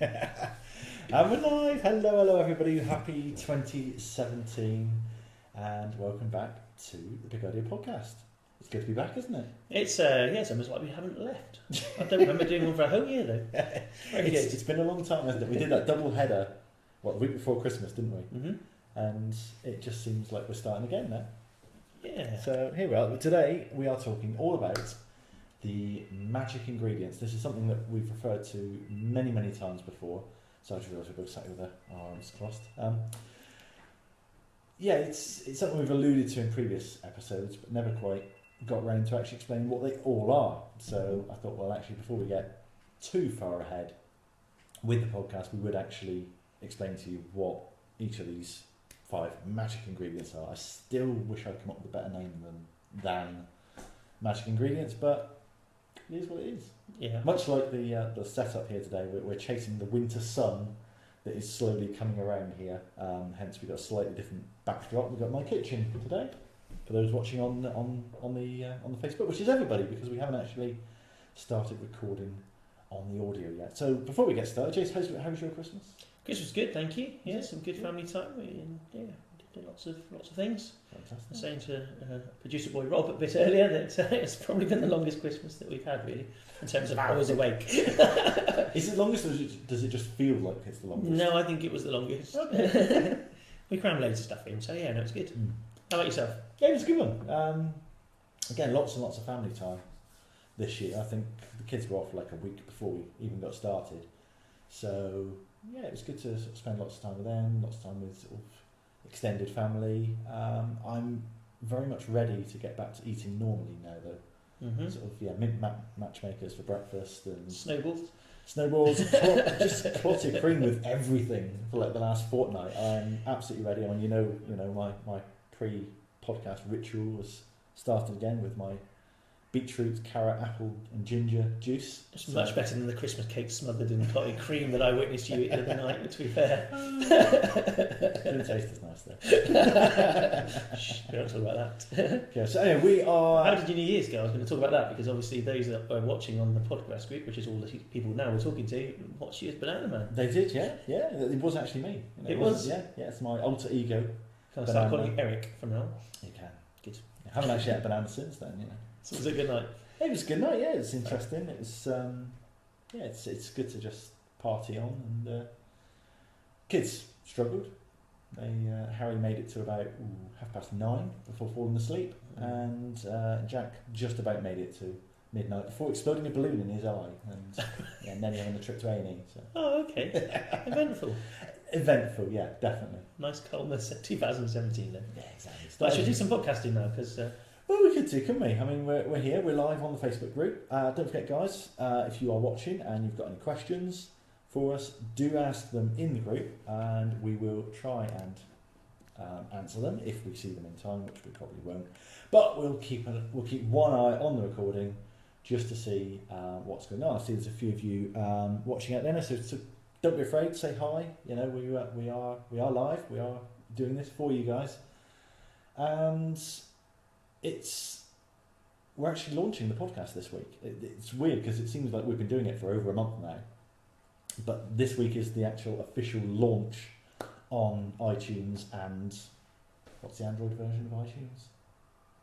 And we're live. Hello everybody. Happy 2017 and welcome back to the Big Idea Podcast. It's good to be back, isn't it? It's it's almost like we haven't left. I don't remember doing one for a whole year though. It's been a long time, hasn't it? We did that double header, the week before Christmas, didn't we? Mm-hmm. And it just seems like we're starting again now. Yeah. So here we are. Today we are talking all about the magic ingredients. This is something that we've referred to many times before. So I just realised we're both sat with our arms crossed. It's something we've alluded to in previous episodes, but never quite got around to actually explain what they all are. So I thought, well, actually, before we get too far ahead with the podcast, we would actually explain to you what each of these 5 magic ingredients are. I still wish I'd come up with a better name than magic ingredients, but it is what it is. Yeah. Much like the setup here today, we're chasing the winter sun that is slowly coming around here. Hence, we've got a slightly different backdrop. We've got my kitchen today. For those watching on the Facebook, which is everybody, because we haven't actually started recording on the audio yet. So before we get started, Jace, how was your Christmas? Christmas was good, thank you. Yeah, some good family time. We did lots of things. Fantastic. I was saying to producer boy Rob a bit earlier that it's probably been the longest Christmas that we've had, really, in terms of hours awake. Is it longest, or does it just feel like it's the longest? No, I think it was the longest. Okay. We crammed loads of stuff in, so yeah, no, it's good. Mm. How about yourself? Yeah, it was a good one. Again, lots and lots of family time this year. I think the kids were off like a week before we even got started. So, yeah, it was good to sort of spend lots of time with them, lots of time with sort of extended family. I'm very much ready to get back to eating normally now, though. Mm-hmm. Sort of, mint matchmakers for breakfast and Snowballs, just clotted cream with everything for like the last fortnight. I'm absolutely ready. I mean, my pre-podcast ritual was started again with my beetroot, carrot, apple and ginger juice. It's much better than the Christmas cake smothered in clotted cream that I witnessed you eat the other night, to be fair. Didn't taste as nice though. Shh, we don't talk about that. Okay, so anyway, we are... How did your New Year's go? I was going to talk about that because obviously those that are watching on the podcast group, which is all the people now we're talking to, watched you as Banana Man. They did, yeah. It was actually me. It was? Yeah, it's my alter ego. Can I start calling you Eric from now on? You can. Good. I haven't actually had a banana since then, So was it a good night? It was a good night, yeah. It's interesting. It was, it's good to just party on. And kids struggled. Harry made it to about 9:30 before falling asleep, and Jack just about made it to midnight before exploding a balloon in his eye, and nearly having a trip to A&E. So. Oh, okay. Eventful. Eventful, yeah, definitely. Nice calmness at 2017 then. Yeah, exactly. I should do some podcasting now because. Well, we could do, couldn't we? I mean, we're here, we're live on the Facebook group. Don't forget, guys, if you are watching and you've got any questions for us, do ask them in the group, and we will try and answer them if we see them in time, which we probably won't. But we'll keep one eye on the recording just to see what's going on. I see there's a few of you watching out there, so don't be afraid. Say hi. We are live. We are doing this for you guys, and we're actually launching the podcast this week. It's weird because it seems like we've been doing it for over a month now, but this week is the actual official launch on iTunes and what's the Android version of iTunes?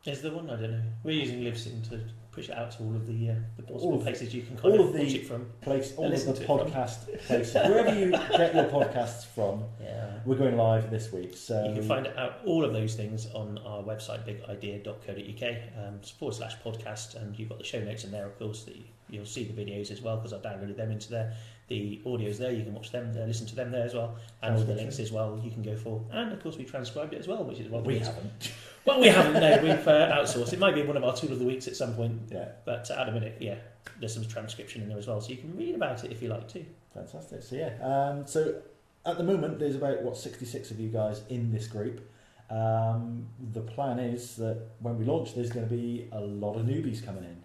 Is there one? I don't know. We're using Libsyn to push it out to all of the possible places you can kind of watch it from. All of the podcast places, wherever you get your podcasts from. Yeah. We're going live this week, so you can find out all of those things on our website, bigidea.co.uk /podcast, and you've got the show notes in there, of course. That you'll see the videos as well because I've downloaded them into there. The audio's there, you can watch them, listen to them there as well, and all the links as well you can go for. And of course, we transcribed it as well, which is what we haven't. Well, we haven't. No, we've outsourced. It might be one of our tool of the weeks at some point. Yeah. But at the minute, yeah, there's some transcription in there as well, so you can read about it if you like to. Fantastic. So yeah. So at the moment, there's about 66 of you guys in this group. The plan is that when we launch, there's going to be a lot of newbies coming in,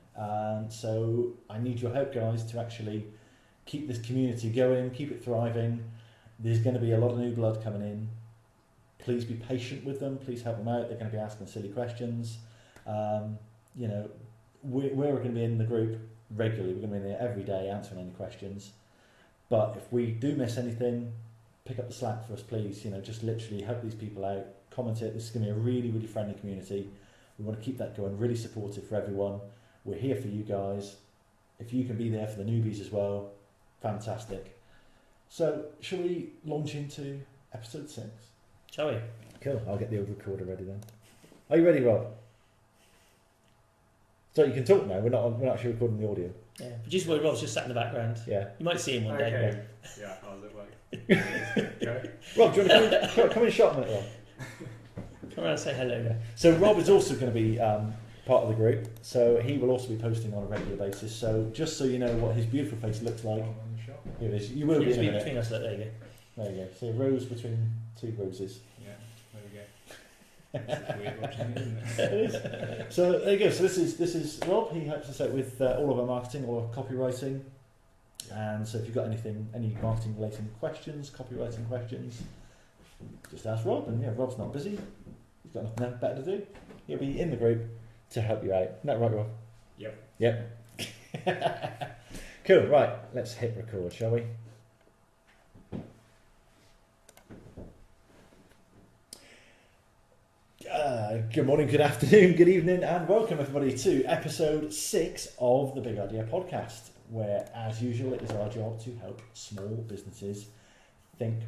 so I need your help, guys, to actually keep this community going, keep it thriving. There's going to be a lot of new blood coming in. Please be patient with them. Please help them out. They're going to be asking silly questions. We're going to be in the group regularly. We're going to be in there every day answering any questions. But if we do miss anything, pick up the slack for us, please. Just literally help these people out. Comment it. This is going to be a really, really friendly community. We want to keep that going. Really supportive for everyone. We're here for you guys. If you can be there for the newbies as well, fantastic. So, shall we launch into episode 6? Shall we? Cool. I'll get the old recorder ready then. Are you ready, Rob? So you can talk now. We're not actually recording the audio. Yeah. Producer Boy Rob's just sat in the background. Yeah. You might see him one day. Okay. Yeah, how does it work? Okay. Rob, do you want to come in shot a minute, Rob? Come around and say hello. Yeah. So Rob is also going to be part of the group. So he will also be posting on a regular basis. So just so you know what his beautiful face looks like. On the shot. Here it is. You will be in a minute. Between us, there you go. There you go. So a rose between two roses. Yeah, there we go. It's weird watching it, isn't it? It is. So there you go. So this is Rob. He helps us out with all of our marketing, all our copywriting. And so if you've got any marketing related questions, copywriting questions, just ask Rob. And yeah, Rob's not busy. He's got nothing better to do. He'll be in the group to help you out. Isn't that right, Rob? Yep. Cool. Right. Let's hit record, shall we? Good morning, good afternoon, good evening, and welcome everybody to episode 6 of the Big Idea Podcast, where, as usual, it is our job to help small businesses think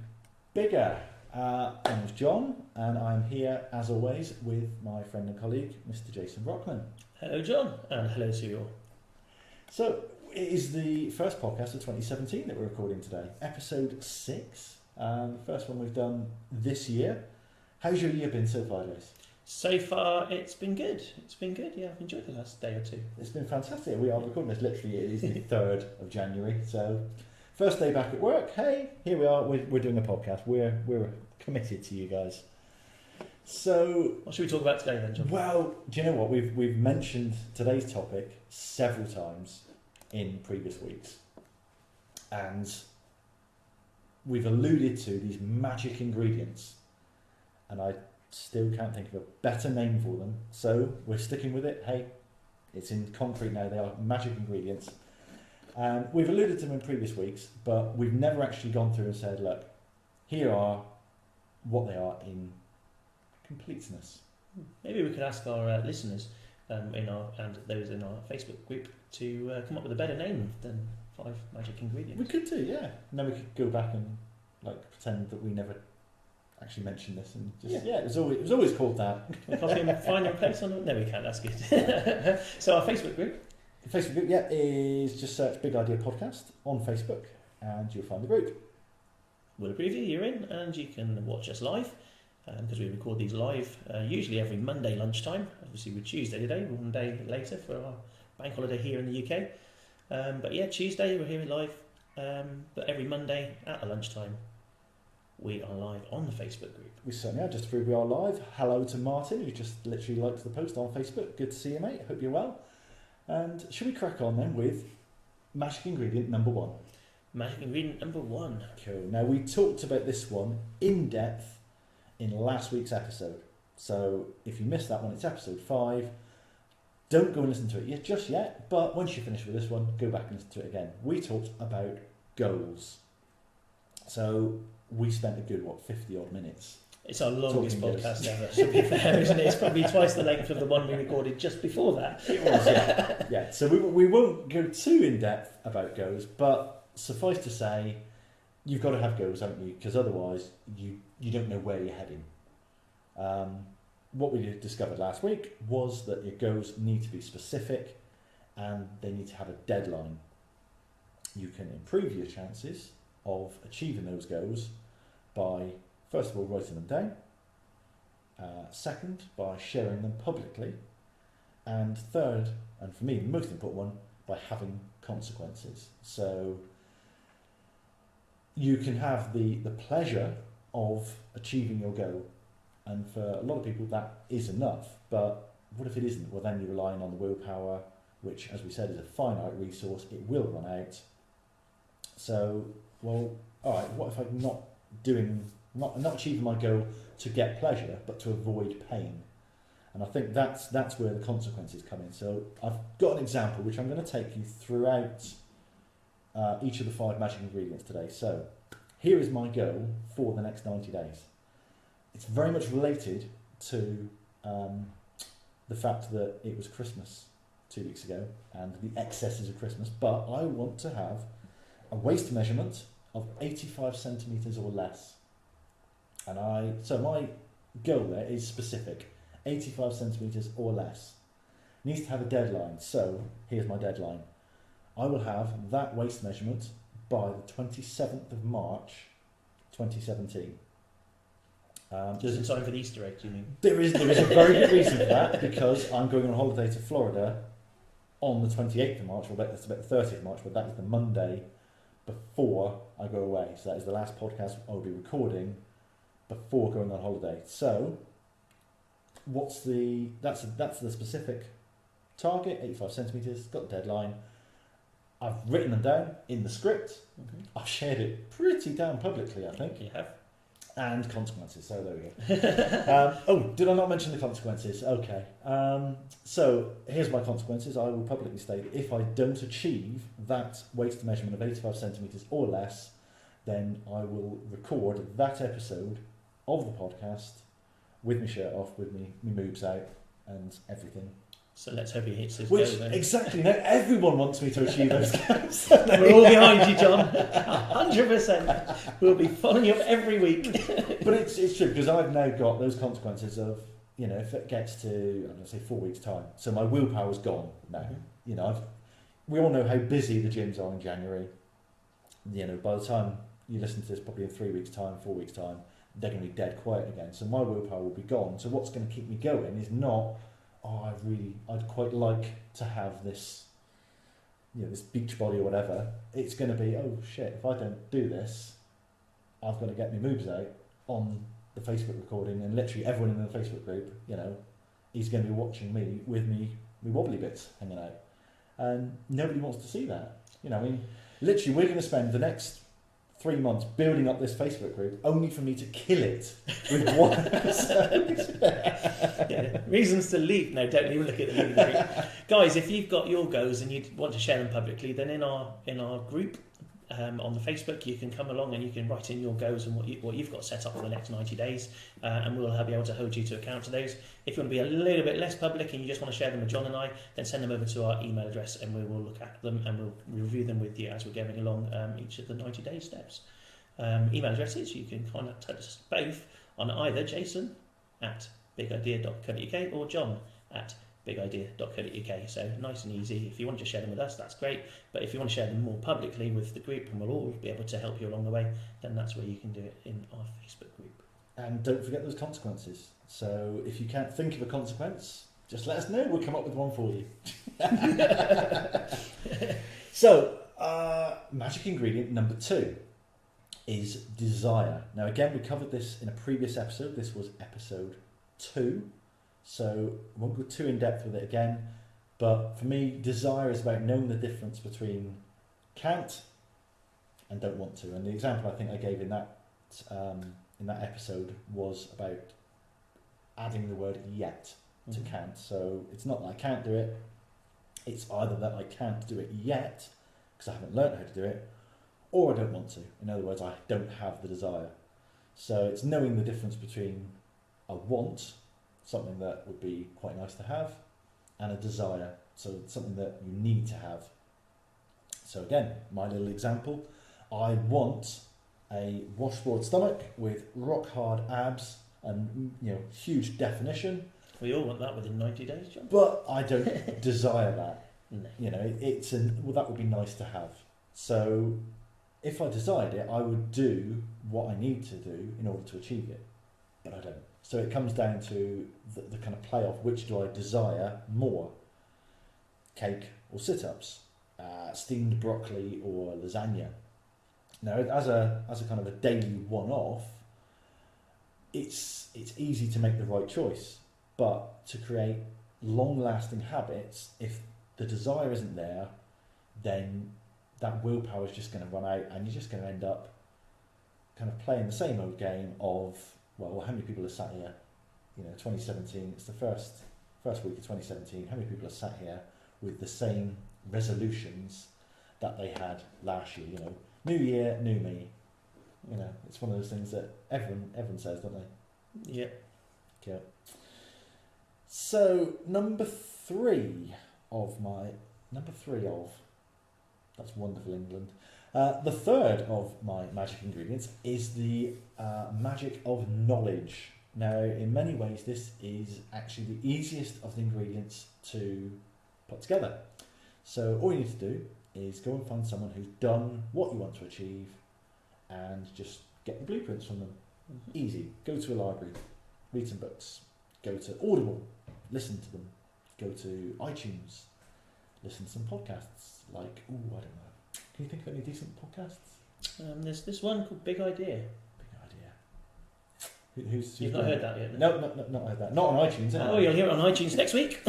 bigger. My name is John, and I'm here, as always, with my friend and colleague, Mr. Jason Brockman. Hello, John, and hello to you all. So, it is the first podcast of 2017 that we're recording today, episode 6, the first one we've done this year. How's your year been so far, Jace? So far, it's been good. Yeah, I've enjoyed the last day or two. It's been fantastic. We are recording this literally, it is the 3rd of January. So, first day back at work. Hey, here we are. We're doing a podcast. We're committed to you guys. So, What should we talk about today then, John? well, do you know what? We've mentioned today's topic several times in previous weeks. And we've alluded to these magic ingredients. And I still can't think of a better name for them, so we're sticking with it. Hey, it's in concrete now. They are magic ingredients, and we've alluded to them in previous weeks, but we've never actually gone through and said, look, here are what they are in completeness. Maybe we could ask our listeners and those in our Facebook group to come up with a better name than 5 magic ingredients. We could do, yeah. And then we could go back and pretend that we never actually mentioned this and just it was always called that. Can we find your place on it? No, we can't. That's good. So our Facebook group. The Facebook group, is just search Big Idea Podcast on Facebook, and you'll find the group. We'll preview. You're in, and you can watch us live because we record these live usually every Monday lunchtime. Obviously, we're Tuesday today, one day later for our bank holiday here in the UK. But yeah, Tuesday we're here live. But every Monday at the lunchtime, we are live on the Facebook group. We certainly are. Just to prove we are live, hello to Martin, who just literally liked the post on Facebook. Good to see you, mate. Hope you're well. And should we crack on then with magic ingredient number 1? Magic ingredient number 1. Cool. Now, we talked about this one in depth in last week's episode. So if you missed that one, it's episode 5. Don't go and listen to it just yet, but once you finish with this one, go back and listen to it again. We talked about goals. So we spent a good, 50 odd minutes. It's our longest podcast ever, to be fair, isn't it? It's probably twice the length of the one we recorded just before that. It was, yeah. Yeah. So we won't go too in depth about goals, but suffice to say, you've got to have goals, haven't you? Because otherwise, you don't know where you're heading. What we discovered last week was that your goals need to be specific, and they need to have a deadline. You can improve your chances of achieving those goals by, first of all, writing them down, second, by sharing them publicly, and third, and for me the most important one, by having consequences. So you can have the pleasure of achieving your goal, and for a lot of people that is enough, but what if it isn't? Well, then you're relying on the willpower, which, as we said, is a finite resource. It will run out. So, well, all right, what if I'm not achieving my goal to get pleasure, but to avoid pain? And I think that's where the consequences come in. So I've got an example which I'm going to take you throughout each of the 5 magic ingredients today. So here is my goal for the next 90 days. It's very much related to the fact that it was Christmas 2 weeks ago and the excesses of Christmas, but I want to have a waist measurement of 85 centimetres or less. So my goal there is specific, 85 centimetres or less. Needs to have a deadline, so here's my deadline. I will have that waist measurement by the 27th of March 2017. Just in time for the Easter egg, do you mean? There is a very good reason for that, because I'm going on holiday to Florida on the 28th of March, that's about the 30th of March, but that is the Monday before I go away. So that is the last podcast I'll be recording before going on holiday. So that's the specific target, 85 centimetres, got the deadline. I've written them down in the script. Mm-hmm. I've shared it pretty damn publicly, I think. You have. And consequences, so there we go. Did I not mention the consequences? Okay. So here's my consequences. I will publicly state, if I don't achieve that waist measurement of 85 centimetres or less, then I will record that episode of the podcast with my shirt off, with me boobs out and everything. So let's hope he hits his Which, goal then. exactly, now everyone wants me to achieve those goals. We're all behind you, John. 100%. We'll be following you up every week. But it's true, because I've now got those consequences of, if it gets to, I'm going to say 4 weeks' time, so my willpower's gone now. Mm-hmm. We all know how busy the gyms are in January. By the time you listen to this, probably in 3 weeks' time, 4 weeks' time, they're going to be dead quiet again. So my willpower will be gone. So what's going to keep me going is not, I'd quite like to have this, this beach body or whatever. It's going to be, oh shit, if I don't do this, I've got to get my moves out on the Facebook recording, and literally everyone in the Facebook group, is going to be watching me with me wobbly bits hanging out. And nobody wants to see that. Literally we're going to spend the next 3 months building up this Facebook group only for me to kill it with one episode. Yeah, reasons to leave. No, don't even look at the group. Guys, if you've got your goals and you want to share them publicly, then in our group on the Facebook, you can come along and you can write in your goals and what you've got set up for the next 90 days, and we'll be able to hold you to account to those. If you want to be a little bit less public and you just want to share them with John and I, then send them over to our email address and we will look at them and we'll review them with you as we're going along each of the 90-day steps. Email addresses, you can contact us both on either jason@bigidea.co.uk or john@bigidea.co.uk. So nice and easy. If you want to share them with us, that's great. But if you want to share them more publicly with the group, and we'll all be able to help you along the way, then that's where you can do it in our Facebook group. And don't forget those consequences. So if you can't think of a consequence, just let us know. We'll come up with one for you. So, magic ingredient number 2 is desire. Now again, we covered this in a previous episode. This was episode 2. So I won't go too in depth with it again, but for me, desire is about knowing the difference between can't and don't want to. And the example I think I gave in that episode was about adding the word yet to can't. So it's not that I can't do it, it's either that I can't do it yet because I haven't learned how to do it, or I don't want to. In other words, I don't have the desire. So it's knowing the difference between a want, something that would be quite nice to have, and a desire, so something that you need to have. So again, my little example, I want a washboard stomach with rock hard abs and huge definition. We all want that within 90 days, John. But I don't desire that. No. That would be nice to have. So if I desired it, I would do what I need to do in order to achieve it, but I don't. So it comes down to the kind of play off, which do I desire more? Cake or sit-ups? Steamed broccoli or lasagna? Now, as a kind of a daily one-off, it's easy to make the right choice, but to create long-lasting habits, if the desire isn't there, then that willpower is just going to run out, and you're just going to end up kind of playing the same old game of, well, how many people are sat here? 2017, it's the first week of 2017. How many people are sat here with the same resolutions that they had last year. You know, new year, new me. You know, it's one of those things that everyone says, don't they? Yeah. Okay. So number three of that's wonderful England. The third of my magic ingredients is the magic of knowledge. Now, in many ways, this is actually the easiest of the ingredients to put together. So all you need to do is go and find someone who's done what you want to achieve and just get the blueprints from them. Easy. Go to a library, read some books, go to Audible, listen to them, go to iTunes, listen to some podcasts like, I don't know. Can you think of any decent podcasts? There's this one called Big Idea. Who's You've not heard that yet? No, not heard that. Not on iTunes. Oh, you'll hear it on iTunes next week.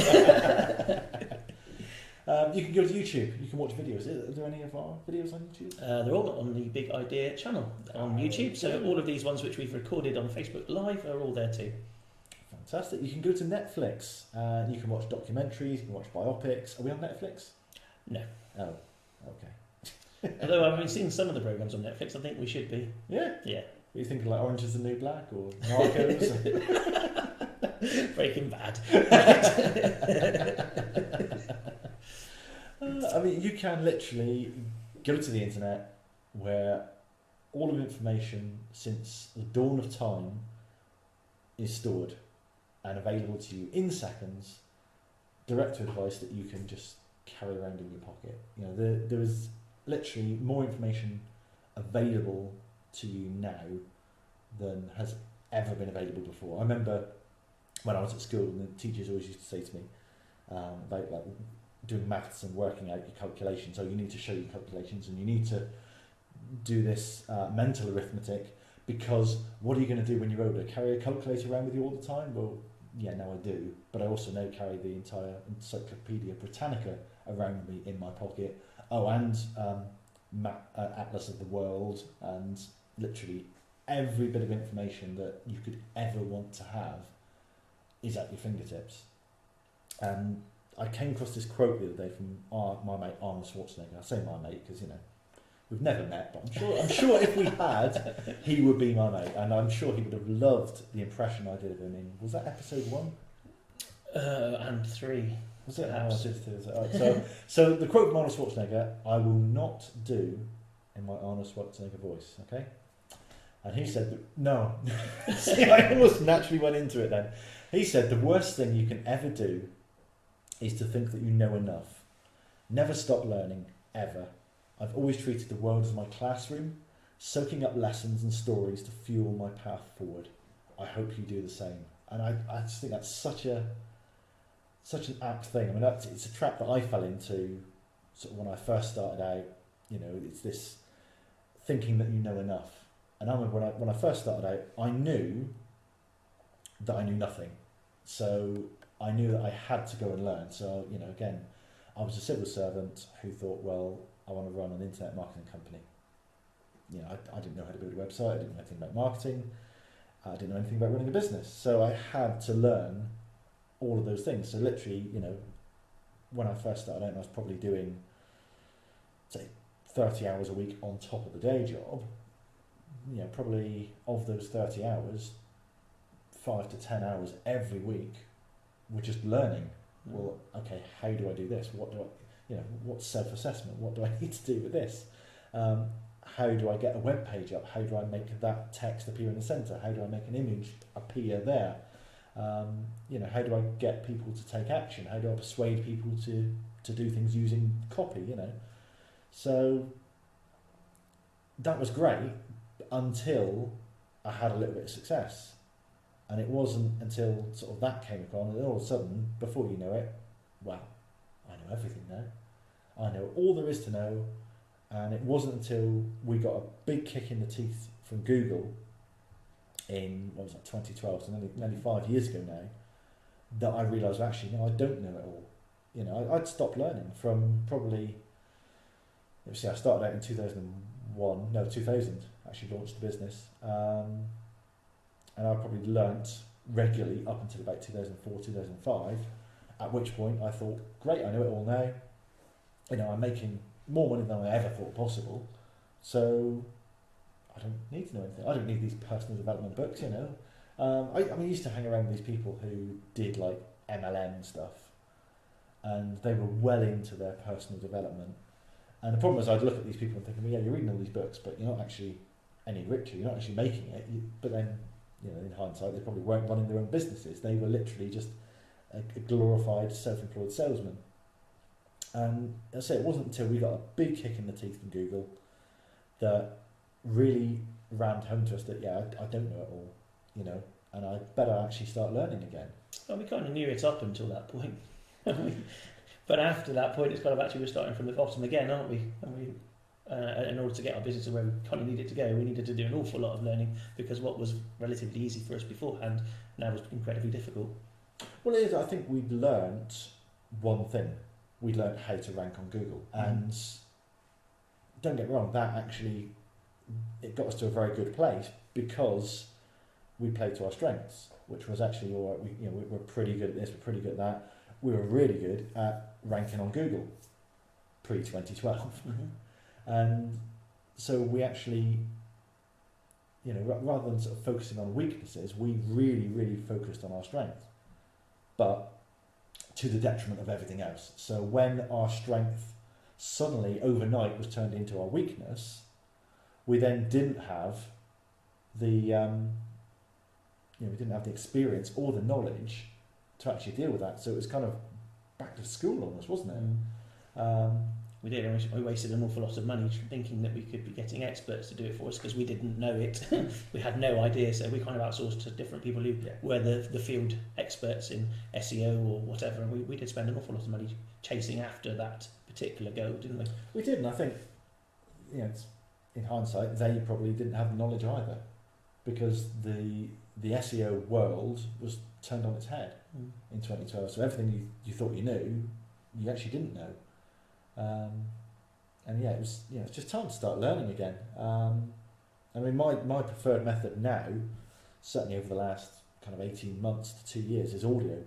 You can go to YouTube. You can watch videos. Are there any of our videos on YouTube? They're all on the Big Idea channel on YouTube. So all of these ones which we've recorded on Facebook Live are all there too. Fantastic. You can go to Netflix and you can watch documentaries. You can watch biopics. Are we on Netflix? No. Oh, okay. Although I've been seeing some of the programs on Netflix, I think we should be. Yeah. Yeah. Are you thinking like Orange is the New Black or Narcos? Breaking Bad. I mean, you can literally go to the internet where all of information since the dawn of time is stored and available to you in seconds, direct to advice that you can just carry around in your pocket. You know, there is literally more information available to you now than has ever been available before. I remember when I was at school and the teachers always used to say to me about like doing maths and working out your calculations. So you need to show your calculations and you need to do this mental arithmetic, because what are you going to do when you're older? Carry a calculator around with you all the time? Well, yeah, now I do, but I also now carry the entire Encyclopedia Britannica around me in my pocket. Oh, and Atlas of the World, and literally every bit of information that you could ever want to have is at your fingertips. And I came across this quote the other day from my mate Arnold Schwarzenegger. I say my mate because, you know, we've never met, but I'm sure if we had, he would be my mate, and I'm sure he would have loved the impression I did of him in, was that episode 1? And 3. Was it? Oh, I did 2. So the quote from Arnold Schwarzenegger, I will not do in my Arnold Schwarzenegger voice, okay? And he said, no. See, I almost naturally went into it then. He said, the worst thing you can ever do is to think that you know enough. Never stop learning, ever. I've always treated the world as my classroom, soaking up lessons and stories to fuel my path forward. I hope you do the same. And I just think that's such an apt thing. I mean, it's a trap that I fell into sort of when I first started out. You know, it's this thinking that you know enough. And I remember when I first started out, I knew that I knew nothing. So I knew that I had to go and learn. So, you know, again, I was a civil servant who thought, well, I want to run an internet marketing company. You know, I didn't know how to build a website, I didn't know anything about marketing, I didn't know anything about running a business. So I had to learn all of those things. So literally, you know, when I first started out, I was probably doing, say, 30 hours a week on top of the day job. You know, probably of those 30 hours, 5 to 10 hours every week were just learning. Well, okay, how do I do this? What do I, you know, what's self-assessment? What do I need to do with this? How do I get a web page up? How do I make that text appear in the center? How do I make an image appear there? You know, how do I get people to take action? How do I persuade people to do things using copy, you know? So that was great until I had a little bit of success. And it wasn't until sort of that came upon, and all of a sudden, before you know it, well, I know everything now. I know all there is to know. And it wasn't until we got a big kick in the teeth from Google in, what was that, 2012, so nearly 5 years ago now, that I realised, actually, no, I don't know it all. You know, I'd stopped learning from probably, let's see, I started out in 2000, actually launched the business. And I probably learnt regularly up until about 2004, 2005, at which point I thought, great, I know it all now. You know, I'm making more money than I ever thought possible. So I don't need to know anything. I don't need these personal development books, you know. I used to hang around with these people who did like MLM stuff, and they were well into their personal development. And the problem is, I'd look at these people and think, well, yeah, you're reading all these books, but you're not actually any richer. You're not actually making it. But then, you know, in hindsight, they probably weren't running their own businesses. They were literally just a glorified self-employed salesman. And I say it wasn't until we got a big kick in the teeth from Google that really rammed home to us that, yeah, I don't know it all, you know, and I better actually start learning again. Well, we kind of knew it up until that point. But after that point, it's kind of actually we're starting from the bottom again, aren't we? And we, in order to get our business to where we kind of needed to go, we needed to do an awful lot of learning, because what was relatively easy for us beforehand now was incredibly difficult. Well, it is. I think we'd learnt one thing. We learnt how to rank on Google, and don't get me wrong, that actually it got us to a very good place because we played to our strengths, which was actually all right. We're pretty good at this. We're pretty good at that. We were really good at ranking on Google pre-2012, and so we actually, you know, rather than sort of focusing on weaknesses, we really focused on our strengths, but to the detriment of everything else. So when our strength suddenly overnight was turned into our weakness, we then didn't have the we didn't have the experience or the knowledge to actually deal with that. So it was kind of back to school almost, wasn't it? We did, and we wasted an awful lot of money thinking that we could be getting experts to do it for us, because we didn't know it. We had no idea, so we kind of outsourced to different people who were the field experts in SEO or whatever, and we did spend an awful lot of money chasing after that particular goal, didn't we? We did, and I think, you know, in hindsight, they probably didn't have the knowledge either, because the SEO world was turned on its head in 2012. So everything you thought you knew, you actually didn't know. And yeah, it was, you know, it's just time to start learning again. I mean, my preferred method now, certainly over the last kind of 18 months to 2 years, is audio.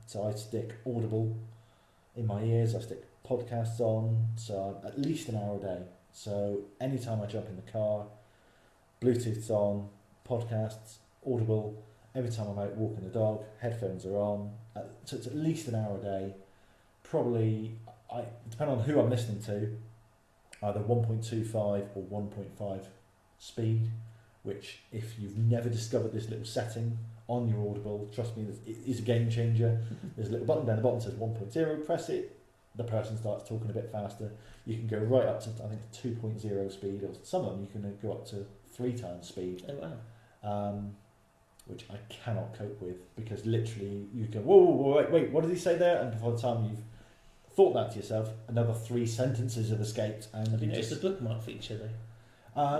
So I stick Audible in my ears, I stick podcasts on, so at least an hour a day. So anytime I jump in the car, Bluetooth's on, podcasts, Audible. Every time I'm out walking the dog, headphones are on. So it's at least an hour a day. Probably, depending on who I'm listening to, either 1.25 or 1.5 speed, which if you've never discovered this little setting on your Audible, trust me, it is a game changer. There's a little button down the bottom that says 1.0, press it, the person starts talking a bit faster. You can go right up to, I think, 2.0 speed, or some of them you can go up to 3 times speed. Oh wow. Which I cannot cope with, because literally you go, whoa, wait, what did he say there? And before the time you've thought that to yourself, another 3 sentences have escaped. And have you noticed the bookmark feature though?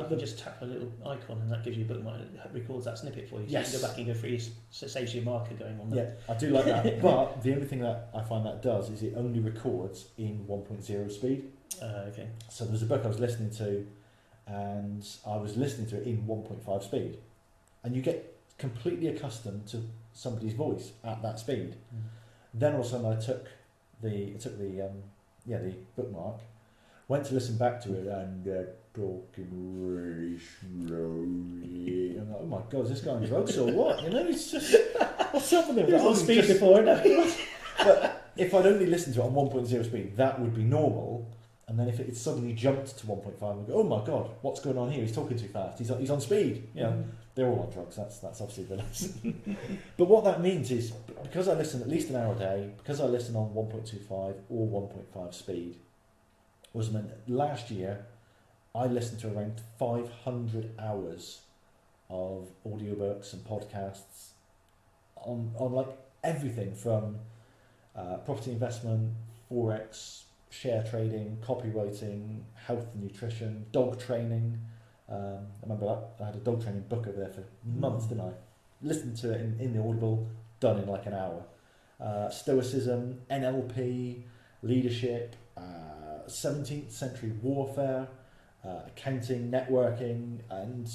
You can just tap a little icon and that gives you a bookmark, and it records that snippet for you. So yes. You can go back and go through, so it saves you a marker going on there. Yeah, I do like that. But the only thing that I find that does is it only records in 1.0 speed. Okay. So there was a book I was listening to, and I was listening to it in 1.5 speed. And you get completely accustomed to somebody's voice at that speed. Then all of a sudden I took the bookmark, went to listen back to it, and talking really slowly. I'm like, oh my god, is this guy on drugs or what? You know, it's just, what's up with him? He was on speed before, no? But if I'd only listened to it on 1.0 speed, that would be normal. And then if it suddenly jumped to 1.5, I'd go, oh my god, what's going on here? He's talking too fast. He's on speed. You know, they're all on drugs. That's obviously the lesson. But what that means is, because I listen at least an hour a day, because I listen on 1.25 or 1.5 speed, was meant last year I listened to around 500 hours of audiobooks and podcasts on like everything from property investment, forex, share trading, copywriting, health and nutrition, dog training. I remember that I had a dog training book over there for months, didn't I? Listened to it in the Audible, done in like an hour. Stoicism, NLP, leadership, 17th century warfare, accounting, networking, and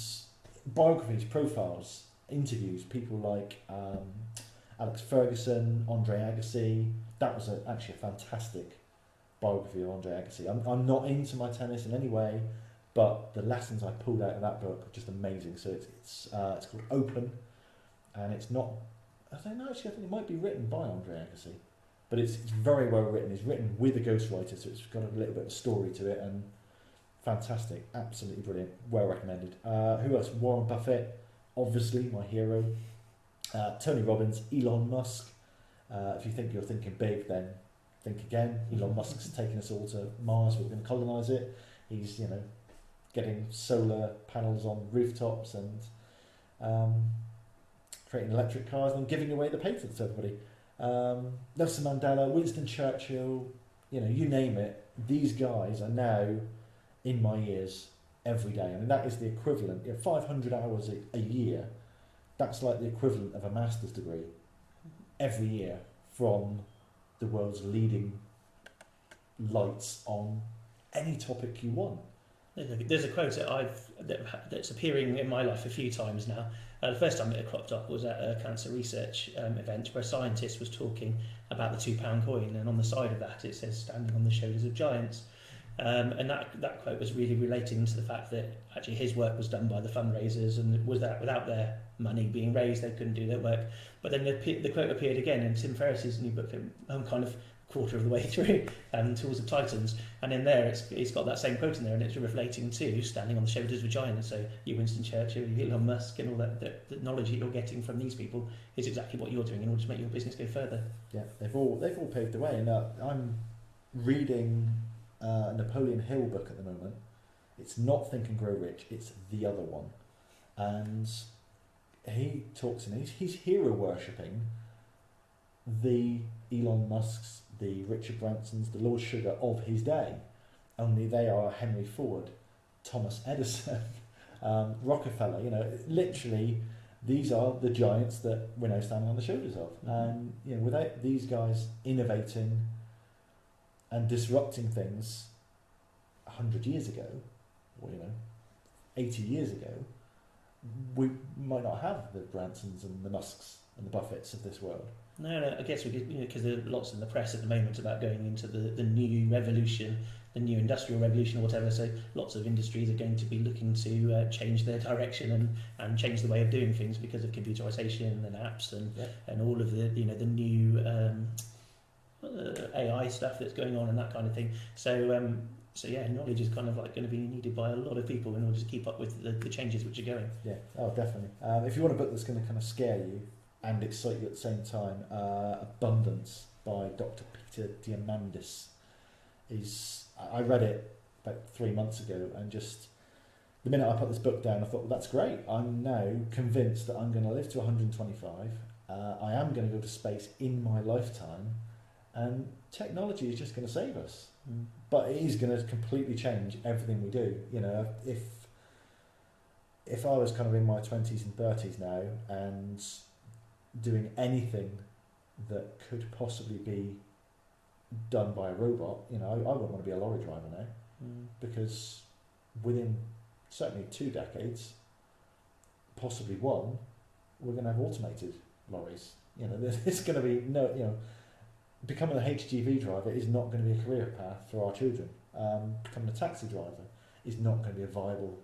biographies, profiles, interviews, people like Alex Ferguson, Andre Agassi. That was actually a fantastic biography of Andre Agassi. I'm not into my tennis in any way, but the lessons I pulled out of that book are just amazing. So it's called Open, and it's not. I don't know. Actually, I think it might be written by Andre Agassi, but it's very well written. It's written with a ghostwriter, so it's got a little bit of a story to it, and fantastic, absolutely brilliant, well recommended. Who else? Warren Buffett, obviously my hero. Tony Robbins, Elon Musk. If you think you're thinking big, then think again. Elon Musk's taking us all to Mars. We're going to colonise it. He's, getting solar panels on rooftops and creating electric cars and giving away the patents to everybody. Nelson Mandela, Winston Churchill, you name it. These guys are now in my ears every day. I mean, that is the equivalent. 500 hours a year. That's like the equivalent of a master's degree every year from the world's leading lights on any topic you want. There's a quote that's appearing in my life a few times now. The first time it cropped up was at a cancer research event where a scientist was talking about the £2 coin, and on the side of that it says "standing on the shoulders of giants." And that quote was really relating to the fact that actually his work was done by the fundraisers, and was that without their money being raised they couldn't do their work. But then the quote appeared again in Tim Ferriss's new book, kind of quarter of the way through, Tools of Titans, and in there it's got that same quote in there, and it's relating to standing on the shoulders of giants. So you Winston Churchill, you Elon Musk, and all that the knowledge that you're getting from these people is exactly what you're doing in order to make your business go further. Yeah, they've all paved the way, and I'm reading a Napoleon Hill book at the moment. It's not Think and Grow Rich, it's the other one, and he talks, and he's hero worshipping the Elon Musks, the Richard Bransons, the Lord Sugar of his day, only they are Henry Ford, Thomas Edison, Rockefeller. Literally these are the giants that we're now standing on the shoulders of. And without these guys innovating and disrupting things 100 years ago, or 80 years ago, we might not have the Bransons and the Musks and the Buffetts of this world. No, I guess we could, because there are lots in the press at the moment about going into the new revolution, the new industrial revolution or whatever. So lots of industries are going to be looking to change their direction and change the way of doing things because of computerization and apps and all of the the new AI stuff that's going on and that kind of thing. So yeah, knowledge is kind of like going to be needed by a lot of people in order to keep up with the changes which are going. Yeah, oh definitely. If you want a book that's going to kind of scare you and excite you at the same time, Abundance by Dr. Peter Diamandis I read it about 3 months ago, and just the minute I put this book down I thought, well, that's great. I'm now convinced that I'm going to live to 125. I am going to go to space in my lifetime, and technology is just going to save us. But it is going to completely change everything we do. If I was kind of in my 20s and 30s now and doing anything that could possibly be done by a robot, I wouldn't want to be a lorry driver now, because within certainly 2 decades, possibly one, we're going to have automated lorries. There's going to be becoming a HGV driver is not going to be a career path for our children. Becoming a taxi driver is not going to be a viable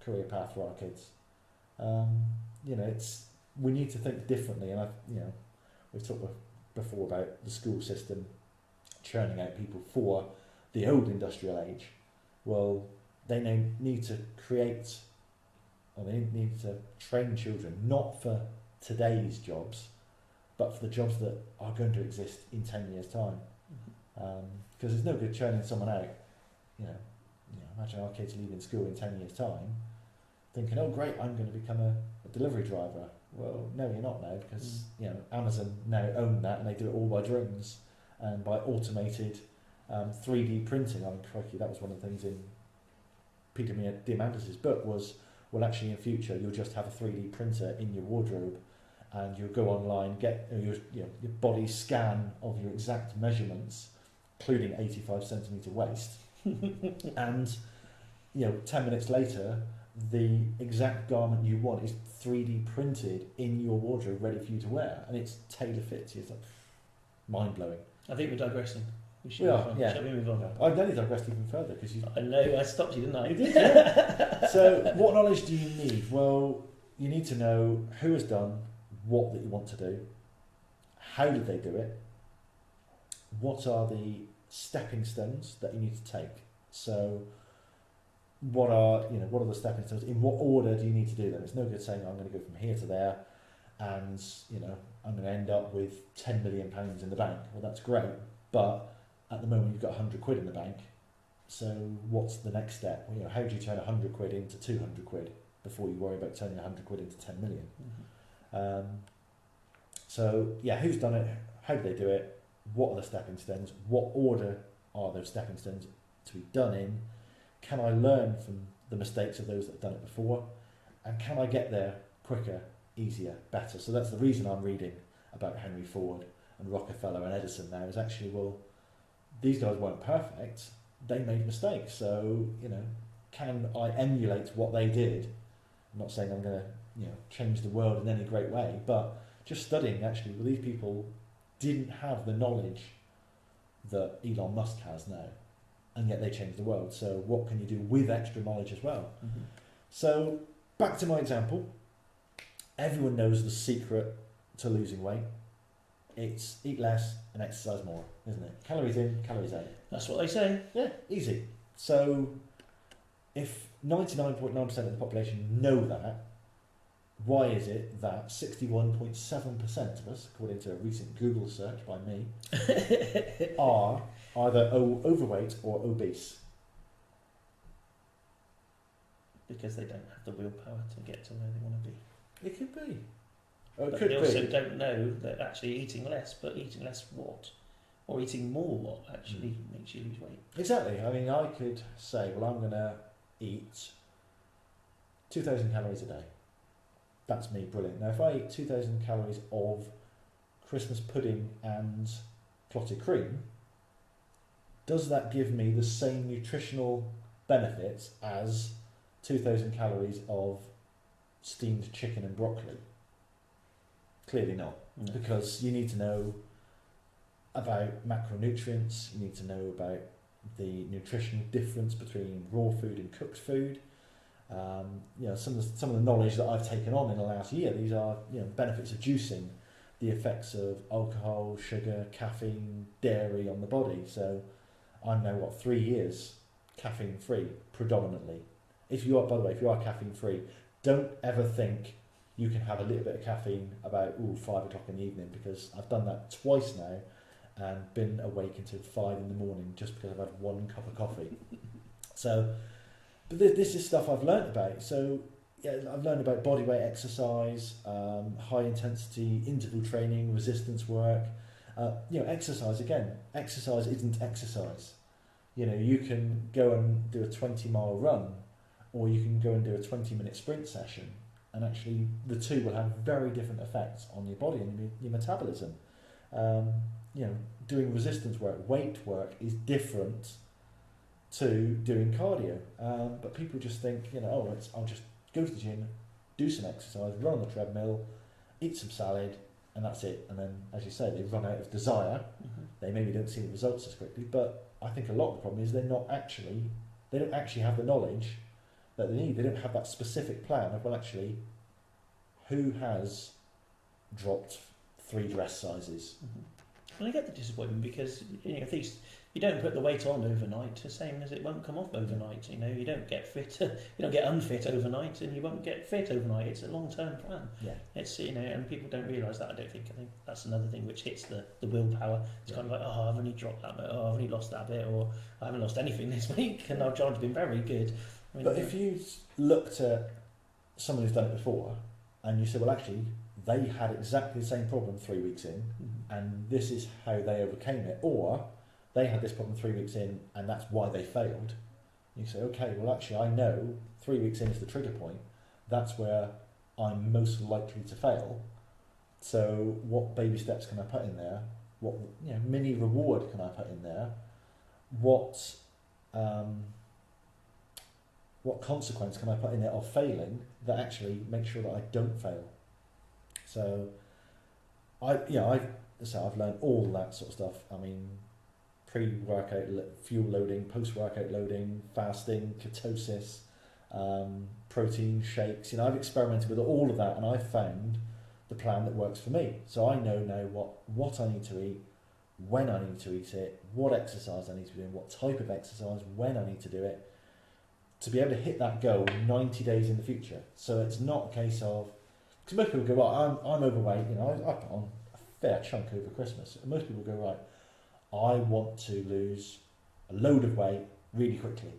career path for our kids. We need to think differently, and we've talked before about the school system churning out people for the old industrial age. Well, they now need to create, or they need to train children not for today's jobs, but for the jobs that are going to exist in 10 years' time. Because there's no good churning someone out. Imagine our kids leaving school in 10 years' time, thinking, "Oh, great, I'm going to become a delivery driver." Well, no, you're not now, because Amazon now own that, and they do it all by drones and by automated 3D printing. I mean, crikey, that was one of the things in Peter Diamandis' book was, well, actually in future you'll just have a 3D printer in your wardrobe, and you'll go online, get your body scan of your exact measurements, including 85 centimetre waist, and 10 minutes later, the exact garment you want is 3D printed in your wardrobe, ready for you to wear, and it's tailor fit to you. It's like mind blowing. I think we're digressing. We should We move are, on. yeah. Shall we move on? I nearly digressed even further because you. I know, I stopped you, didn't I? You did, yeah. So, what knowledge do you need? Well, you need to know who has done what that you want to do, how did they do it, what are the stepping stones that you need to take. So, what are the stepping stones? In what order do you need to do them? It's no good saying I'm going to go from here to there, and I'm going to end up with £10 million in the bank. Well, that's great, but at the moment you've got 100 quid in the bank. So what's the next step? Well, how do you turn 100 quid into 200 quid before you worry about turning 100 quid into 10 million? Mm-hmm. So yeah, who's done it? How do they do it? What are the stepping stones? What order are those stepping stones to be done in? Can I learn from the mistakes of those that have done it before? And can I get there quicker, easier, better? So that's the reason I'm reading about Henry Ford and Rockefeller and Edison now, is actually, well, these guys weren't perfect. They made mistakes. So, can I emulate what they did? I'm not saying I'm going to, change the world in any great way, but just studying actually, well, these people didn't have the knowledge that Elon Musk has now, and yet they changed the world. So what can you do with extra knowledge as well? Mm-hmm. So back to my example, everyone knows the secret to losing weight. It's eat less and exercise more, isn't it? Calories in, calories out. That's what they say. Yeah, easy. So if 99.9% of the population know that, why is it that 61.7% of us, according to a recent Google search by me, are either overweight or obese? Because they don't have the willpower to get to where they want to be. It could be. Or it But could they also be. don't know that actually eating less, but eating less what? Or eating more what actually makes you lose weight. Exactly. I mean, I could say, well, I'm going to eat 2,000 calories a day. That's me, brilliant. Now, if I eat 2,000 calories of Christmas pudding and clotted cream, does that give me the same nutritional benefits as 2,000 calories of steamed chicken and broccoli? Clearly not, No. because you need to know about macronutrients, you need to know about the nutritional difference between raw food and cooked food. Some of the knowledge that I've taken on in the last year, these are benefits of juicing, the effects of alcohol, sugar, caffeine, dairy on the body. So I'm now 3 years caffeine free predominantly. If you are caffeine free, don't ever think you can have a little bit of caffeine about 5 o'clock in the evening, because I've done that twice now and been awake until 5 in the morning just because I've had 1 cup of coffee. So, but this is stuff I've learnt about. So yeah, I've learned about bodyweight exercise, high intensity interval training, resistance work. Exercise again. Exercise isn't exercise. You can go and do a 20-mile run, or you can go and do a 20-minute sprint session, and actually the two will have very different effects on your body and your metabolism. Doing resistance work, weight work is different to doing cardio. But people just think, I'll just go to the gym, do some exercise, run on the treadmill, eat some salad, and that's it. And then, as you say, they run out of desire. Mm-hmm. They maybe don't see the results as quickly. But I think a lot of the problem is they don't actually have the knowledge that they need. They don't have that specific plan of, well, actually, who has dropped 3 dress sizes? Mm-hmm. And I get the disappointment because if you don't put the weight on overnight, the same as it won't come off overnight. You don't get fit, you don't get unfit overnight, and you won't get fit overnight. It's a long-term plan. Yeah. It's and people don't realise that. I think that's another thing which hits the willpower. It's kind of like, I've only dropped that bit, I've only lost that bit, or I haven't lost anything this week, and I've tried to be very good. But if you looked at someone who's done it before, and you said, well, actually, they had exactly the same problem 3 weeks in, and this is how they overcame it, or they had this problem 3 weeks in, and that's why they failed. You say, okay, well, actually, I know 3 weeks in is the trigger point. That's where I'm most likely to fail. So what baby steps can I put in there? What mini reward can I put in there? What consequence can I put in there of failing that actually makes sure that I don't fail? So I've learned all that sort of stuff. I mean, pre-workout fuel loading, post-workout loading, fasting, ketosis, protein shakes. You know, I've experimented with all of that, and I've found the plan that works for me. So I know now what I need to eat, when I need to eat it, what exercise I need to be doing, what type of exercise, when I need to do it, to be able to hit that goal 90 days in the future. So it's not a case of, because most people go, well, I'm overweight, you know, I put on a fair chunk over Christmas. And most people go, right, I want to lose a load of weight really quickly.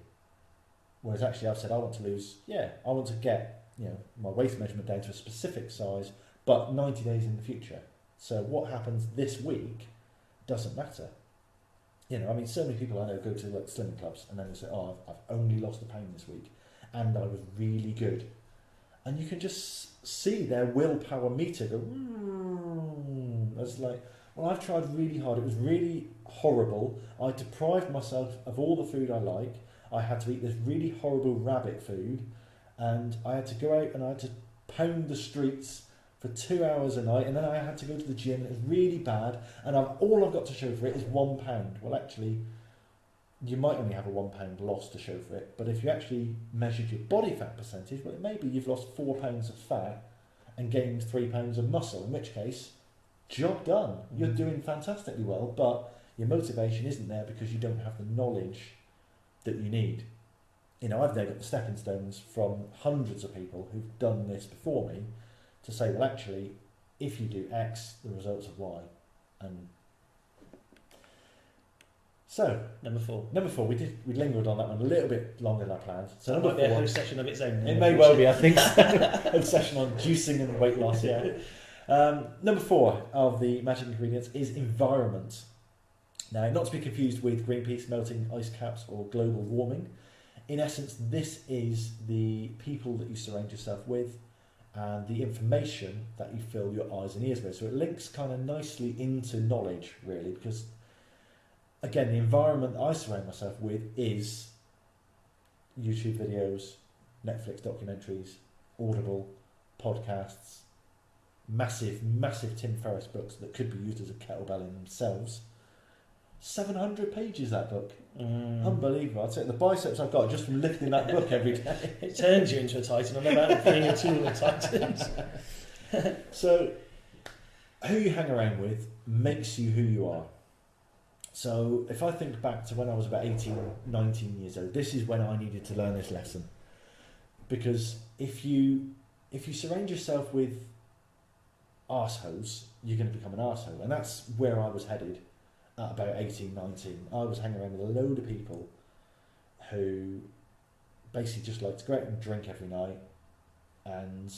Whereas actually I've said I want to get, you know, my waist measurement down to a specific size, but 90 days in the future. So what happens this week doesn't matter. You know, I mean, so many people I know go to like slimming clubs and then they say, oh, I've only lost a pound this week and I was really good. And you can just see their willpower meter go, It's like, well, I've tried really hard. It was really horrible. I deprived myself of all the food I like. I had to eat this really horrible rabbit food, and I had to go out and I had to pound the streets for 2 hours a night, and then I had to go to the gym, and it was really bad, and all I've got to show for it is £1. Well, actually, you might only have a £1 loss to show for it, but if you actually measured your body fat percentage, well, maybe you've lost 4 pounds of fat and gained 3 pounds of muscle, in which case, job done. You're doing fantastically well, but your motivation isn't there because you don't have the knowledge that you need. You know, I've now got the stepping stones from hundreds of people who've done this before me to say, well, actually, if you do X, the results of Y. And so, Number four, we lingered on that one a little bit longer than I planned. So that number might be a 4, whole session of its own. it may well be, I think, a session on juicing and weight loss. Yeah. Number 4 of the magic ingredients is environment. Now, not to be confused with Greenpeace, melting ice caps, or global warming. In essence, this is the people that you surround yourself with and the information that you fill your eyes and ears with. So it links kind of nicely into knowledge, really, because, again, the environment I surround myself with is YouTube videos, Netflix documentaries, Audible, podcasts, massive Tim Ferriss books that could be used as a kettlebell in themselves. 700 pages, that book. Unbelievable. I'd say the biceps I've got just from lifting that book every day. It turns you into a titan. I'm about being a tool of titans. So, who you hang around with makes you who you are. So, if I think back to when I was about 18, 19 years old, this is when I needed to learn this lesson. Because if you surround yourself with arseholes, you're going to become an arsehole. And that's where I was headed at about 18, 19. I was hanging around with a load of people who basically just like to go out and drink every night, and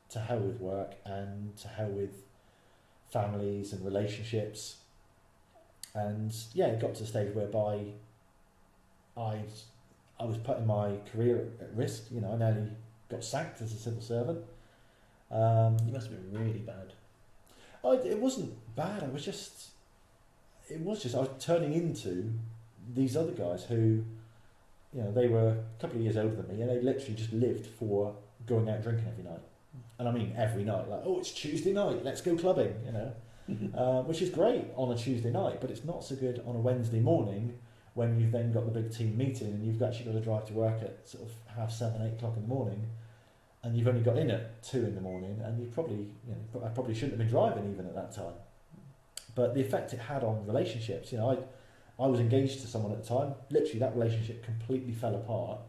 to hell with work, and to hell with families and relationships. And yeah, it got to the stage whereby I was putting my career at risk. You know, I nearly got sacked as a civil servant. You must have been really bad. It wasn't bad. I was I was turning into these other guys who, you know, they were a couple of years older than me, and they literally just lived for going out drinking every night. And I mean every night, like, oh, it's Tuesday night, let's go clubbing, you know, which is great on a Tuesday night, but it's not so good on a Wednesday morning when you've then got the big team meeting and you've actually got to drive to work at sort of 7:30, 8 o'clock in the morning, and you've only got in at 2 in the morning, and you probably, you know, I probably shouldn't have been driving even at that time. But the effect it had on relationships, you know, I was engaged to someone at the time. Literally, that relationship completely fell apart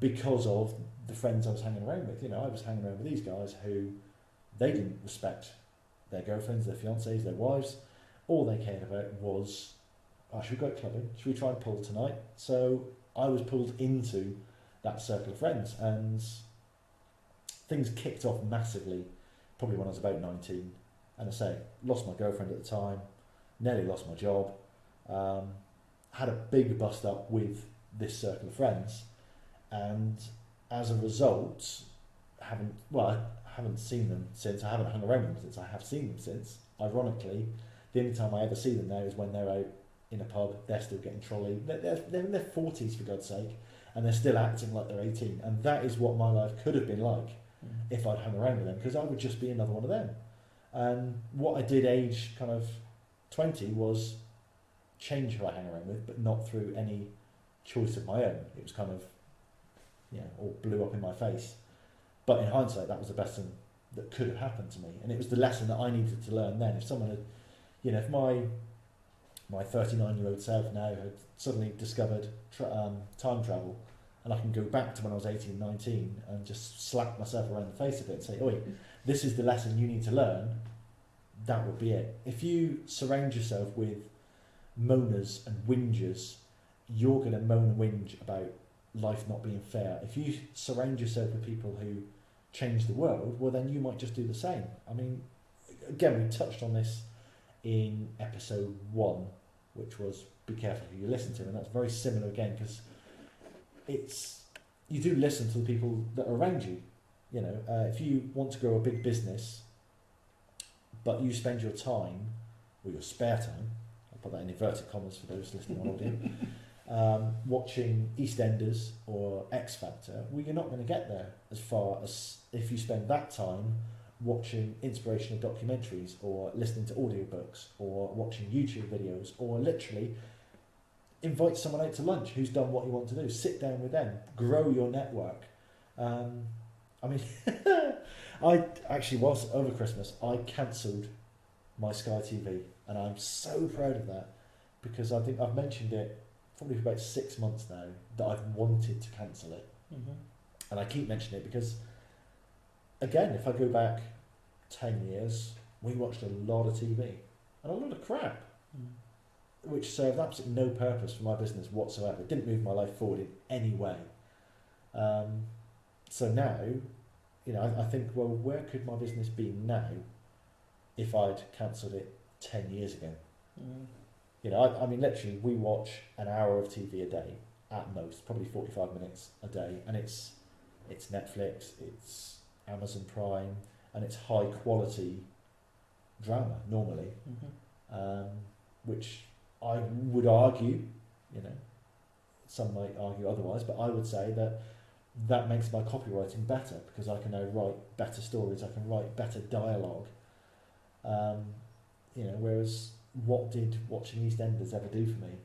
because of the friends I was hanging around with. You know, I was hanging around with these guys who they didn't respect their girlfriends, their fiancés, their wives. All they cared about was, oh, should we go clubbing? Should we try and pull tonight? So I was pulled into that circle of friends, and things kicked off massively probably when I was about 19. And I say, lost my girlfriend at the time, nearly lost my job, had a big bust up with this circle of friends, and as a result, I haven't seen them since. I haven't hung around with them since. I have seen them since. Ironically, the only time I ever see them now is when they're out in a pub. They're still getting trolleyed. They're in their 40s, for God's sake, and they're still acting like they're 18. And that is what my life could have been like if I'd hung around with them, because I would just be another one of them. And what I did age kind of 20 was change who I hang around with, but not through any choice of my own. It was kind of, all blew up in my face. But in hindsight, that was the best thing that could have happened to me, and it was the lesson that I needed to learn then. If someone had, if my 39-year-old self now had suddenly discovered time travel, and I can go back to when I was 18, 19 and just slap myself around the face a bit and say, oi, this is the lesson you need to learn, that would be it. If you surround yourself with moaners and whingers, you're going to moan and whinge about life not being fair. If you surround yourself with people who change the world, well then you might just do the same. I mean, again, we touched on this in episode 1, which was be careful who you listen to, and that's very similar again, because you do listen to the people that are around you. If you want to grow a big business, but you spend your time, or your spare time, I'll put that in inverted commas for those listening on audio, watching EastEnders or X Factor, well, you're not going to get there as far as if you spend that time watching inspirational documentaries or listening to audiobooks or watching YouTube videos, or literally invite someone out to lunch who's done what you want to do. Sit down with them, grow your network. I mean, I actually was, over Christmas, I cancelled my Sky TV, and I'm so proud of that, because I think I've mentioned it probably for about 6 months now that I've wanted to cancel it. And I keep mentioning it because, again, if I go back 10 years, we watched a lot of TV and a lot of crap, which served absolutely no purpose for my business whatsoever. It didn't move my life forward in any way. So now, I think, well, where could my business be now if I'd cancelled it 10 years ago? I mean, literally, we watch an hour of TV a day at most, probably 45 minutes a day, and it's Netflix, it's Amazon Prime, and it's high quality drama normally, which I would argue, some might argue otherwise, but I would say that makes my copywriting better, because I can now write better stories, I can write better dialogue. Whereas what did watching EastEnders ever do for me?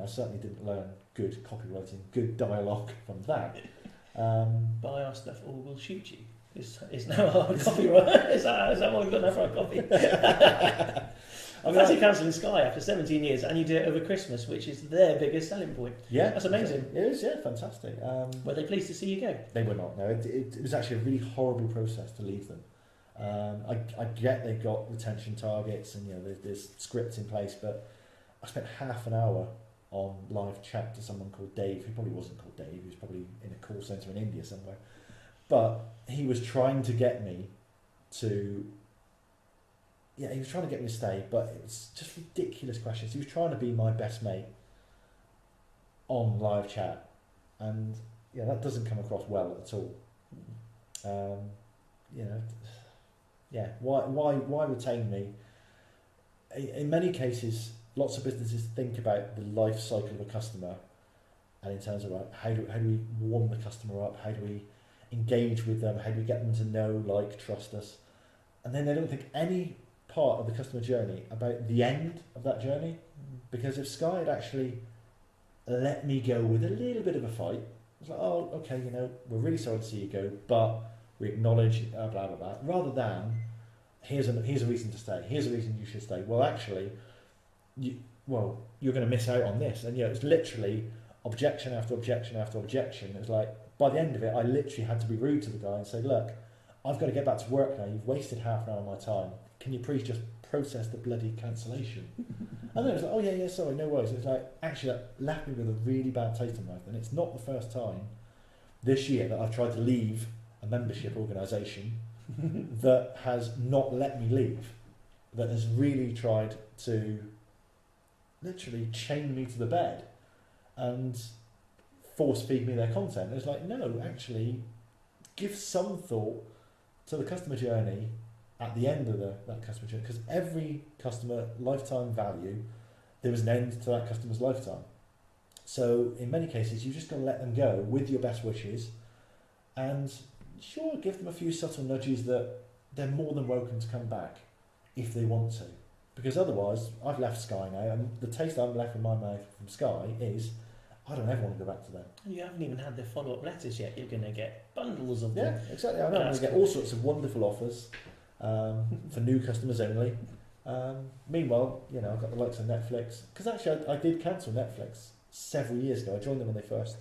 I certainly didn't learn good copywriting, good dialogue from that. Buy our stuff or we'll shoot you. Is now our copyright. Is that what we've got now for our copy? I fancy cancelling Sky after 17 years, and you do it over Christmas, which is their biggest selling point. Yeah, that's amazing. It is, yeah, fantastic. Were they pleased to see you go? They were not. No, it was actually a really horrible process to leave them. I get they've got retention targets and there's scripts in place, but I spent half an hour on live chat to someone called Dave, who probably wasn't called Dave, he was probably in a call centre in India somewhere, but he was trying to get me to stay, but it was just ridiculous questions. He was trying to be my best mate on live chat, and that doesn't come across well at all. Why retain me? In many cases, lots of businesses think about the life cycle of a customer, and in terms of how do we warm the customer up, how do we engage with them, how do we get them to know, like, trust us, and then they don't think any part of the customer journey about the end of that journey. Because if Sky had actually let me go with a little bit of a fight, it's like, oh, okay, we're really sorry to see you go, but we acknowledge blah blah blah, rather than here's a reason to stay, here's a reason you should stay. Well, actually, you're going to miss out on this, and it's literally objection after objection after objection. It was like, by the end of it, I literally had to be rude to the guy and say, look, I've got to get back to work now. You've wasted half an hour of my time. Can you please just process the bloody cancellation? And then it was like, oh yeah, sorry, no worries. It's like, actually, that left me with a really bad taste in my mouth, and it's not the first time this year that I've tried to leave a membership organisation that has not let me leave, that has really tried to literally chain me to the bed and force feed me their content. It's like, no, actually, give some thought to the customer journey at the end of that customer journey, because every customer lifetime value, there is an end to that customer's lifetime. So in many cases, you've just got to let them go with your best wishes, and sure, give them a few subtle nudges that they're more than welcome to come back if they want to, Because otherwise, I've left Sky now, and the taste I'm left in my mouth from Sky is, I don't ever want to go back to them. You haven't even had the follow-up letters yet. You're going to get bundles of them. Yeah, exactly. I know. I'm going to get all sorts of wonderful offers for new customers only. Meanwhile, you know, I've got the likes of Netflix. Because actually, I did cancel Netflix several years ago. I joined them when they first